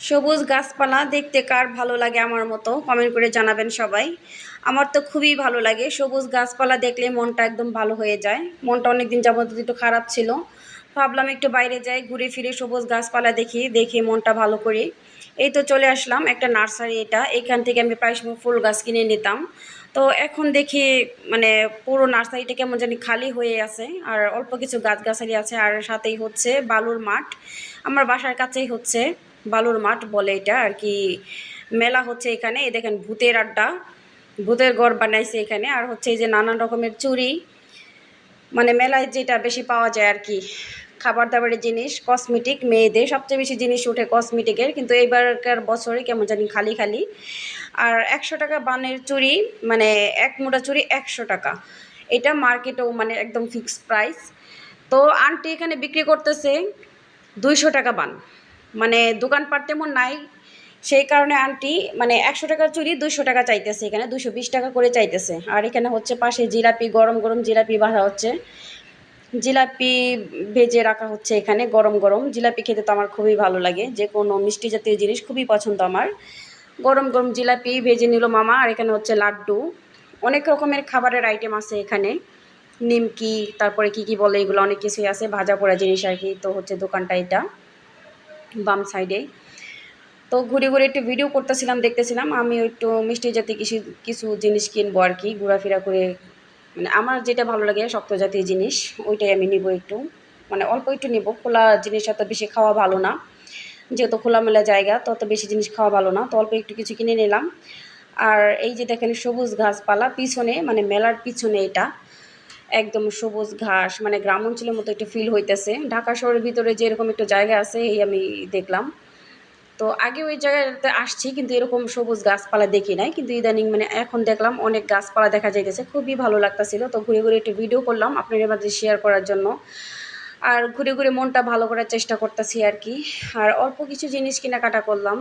সবুজ গাছপালা দেখতে কার ভালো লাগে আমার মতো কমেন্ট করে জানাবেন সবাই। আমার তো খুবই ভালো লাগে, সবুজ গাছপালা দেখলে মনটা একদম ভালো হয়ে যায়। মনটা অনেকদিন যাবত একটু খারাপ ছিল, ভাবলাম একটু বাইরে যাই, ঘুরে ফিরে সবুজ গাছপালা দেখি, দেখে মনটা ভালো করি। এই তো চলে আসলাম একটা নার্সারি, এটা এখান থেকে আমি প্রায় সময় ফুল গাছ কিনে নিতাম। তো এখন দেখি মানে পুরো নার্সারিটা কেমন জানি খালি হয়ে আছে, আর অল্প কিছু গাছগাছালি আছে, আর সাথেই হচ্ছে বালুর মাঠ। আমার বাসার কাছেই হচ্ছে বালুর মাঠ বলে এটা আর কি। মেলা হচ্ছে এখানে, এই দেখেন ভূতের আড্ডা, ভূতের ঘর বানাইছে এখানে। আর হচ্ছে এই যে নানান রকমের চুড়ি, মানে মেলায় যেটা বেশি পাওয়া যায় আর কি, খাবার দাবারের জিনিস, কসমেটিক, মেয়েদের সবচেয়ে বেশি জিনিস ওঠে কসমেটিকের, কিন্তু এইবারকার বছরে কেমন জানি খালি খালি। আর 100 টাকা বানের চুড়ি, মানে এক মোটা চুড়ি 100 টাকা, এটা মার্কেটেও মানে একদম ফিক্সড প্রাইস। তো আন্টি এখানে বিক্রি করতেছে 200 টাকা বান, মানে দোকানপাট তেমন নাই, সেই কারণে আন্টি মানে 100 টাকার চুড়ি 200 টাকা চাইতেছে, এখানে 220 টাকা করে চাইতেছে। আর এখানে হচ্ছে পাশে জিলাপি, গরম গরম জিলাপি বাঁধা হচ্ছে, জিলাপি ভেজে রাখা হচ্ছে এখানে গরম গরম। জিলাপি খেতে তো আমার খুবই ভালো লাগে, যে কোনো মিষ্টি জাতীয় জিনিস খুবই পছন্দ আমার। গরম গরম জিলাপি ভেজে নিল মামা। আর এখানে হচ্ছে লাড্ডু, অনেক রকমের খাবারের আইটেম আছে এখানে, নিমকি, তারপরে কি কি বলে এগুলো, অনেক কিছুই আছে, ভাজা পোড়া জিনিস আর কি। তো হচ্ছে দোকানটা এটা বাম সাইডে। তো ঘুরে ঘুরে একটু ভিডিও করতেছিলাম, দেখতেছিলাম আমি একটু মিষ্টি জাতীয় কিছু কিছু জিনিস কিনবো আর কি, ঘোরাফেরা করে। মানে আমার যেটা ভালো লাগে শক্ত জাতীয় জিনিস, ওইটাই আমি নিব একটু, মানে অল্প একটু নিব। খোলা জিনিস অত বেশি খাওয়া ভালো না, যেহেতু খোলামেলা জায়গা, তো অত বেশি জিনিস খাওয়া ভালো না, তো অল্প একটু কিছু কিনে নিলাম। আর এই যে দেখেন সবুজ ঘাসপালা পিছনে, মানে মেলার পিছনে এটা একদম সবুজ ঘাস, মানে গ্রাম অঞ্চলের মতো একটু ফিল হইতেছে। ঢাকা শহরের ভিতরে যে এরকম একটা জায়গা আছে এই আমি দেখলাম। তো আগে ওই জায়গাটাতে আসছি, কিন্তু এরকম সবুজ গাছপালা দেখি নাই, কিন্তু ইদানিং মানে এখন দেখলাম অনেক গাছপালা দেখা যাইতেছে, খুবই ভালো লাগতেছিল। তো ঘুরে ঘুরে একটু ভিডিও করলাম আপনাদের মাঝে শেয়ার করার জন্য, আর ঘুরে ঘুরে মনটা ভালো করার চেষ্টা করতেছি আর কি। আর অল্প কিছু জিনিস কেনাকাটা করলাম।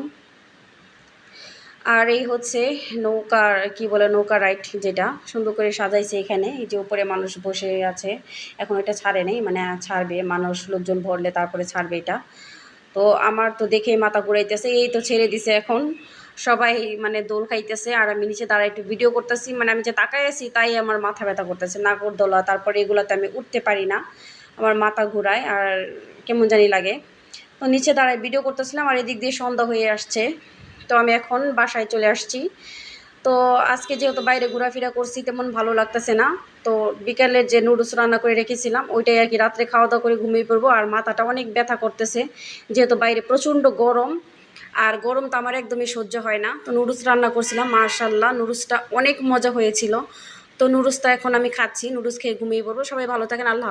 আর এই হচ্ছে নৌকা, কি বলে, নৌকা রাইড, যেটা সুন্দর করে সাজাইছে এখানে। এই যে উপরে মানুষ বসে আছে, এখন এটা ছাড়ে নেই, মানে ছাড়বে, মানুষ লোকজন ভরলে তারপরে ছাড়বে এটা। তো আমার তো দেখে মাথা ঘুরাইতেছে, এই তো ছেড়ে দিছে এখন, সবাই মানে দোল খাইতেছে, আর আমি নিচে দাঁড়ায় একটু ভিডিও করতেছি, মানে আমি যে তাকাই আছি তাই আমার মাথা ব্যথা করতেছে, নাগরদোলা, তারপরে এগুলোতে আমি উঠতে পারি না, আমার মাথা ঘুরায় আর কেমন জানি লাগে। তো নিচে দাঁড়ায় ভিডিও করতেছিলাম, আর এদিক দিয়ে সন্ধ্যা হয়ে আসছে। তো আমি এখন বাসায় চলে আসছি। তো আজকে যেহেতু বাইরে ঘোরাফেরা করছি, তেমন ভালো লাগতেছে না। তো বিকালের যে নুডলস রান্না করে রেখেছিলাম ওইটাই আর কি, রাত্রে খাওয়া দাওয়া করে ঘুমিয়ে পড়বো। আর মাথাটা অনেক ব্যথা করতেছে, যেহেতু বাইরে প্রচণ্ড গরম, আর গরম তো আমার একদমই সহ্য হয় না। তো নুডলস রান্না করছিলাম, মাশাল্লাহ নুডলসটা অনেক মজা হয়েছিল। তো নুডলসটা এখন আমি খাচ্ছি, নুডলস খেয়ে ঘুমিয়ে পড়বো। সবাই ভালো থাকেন, আল্লাহ।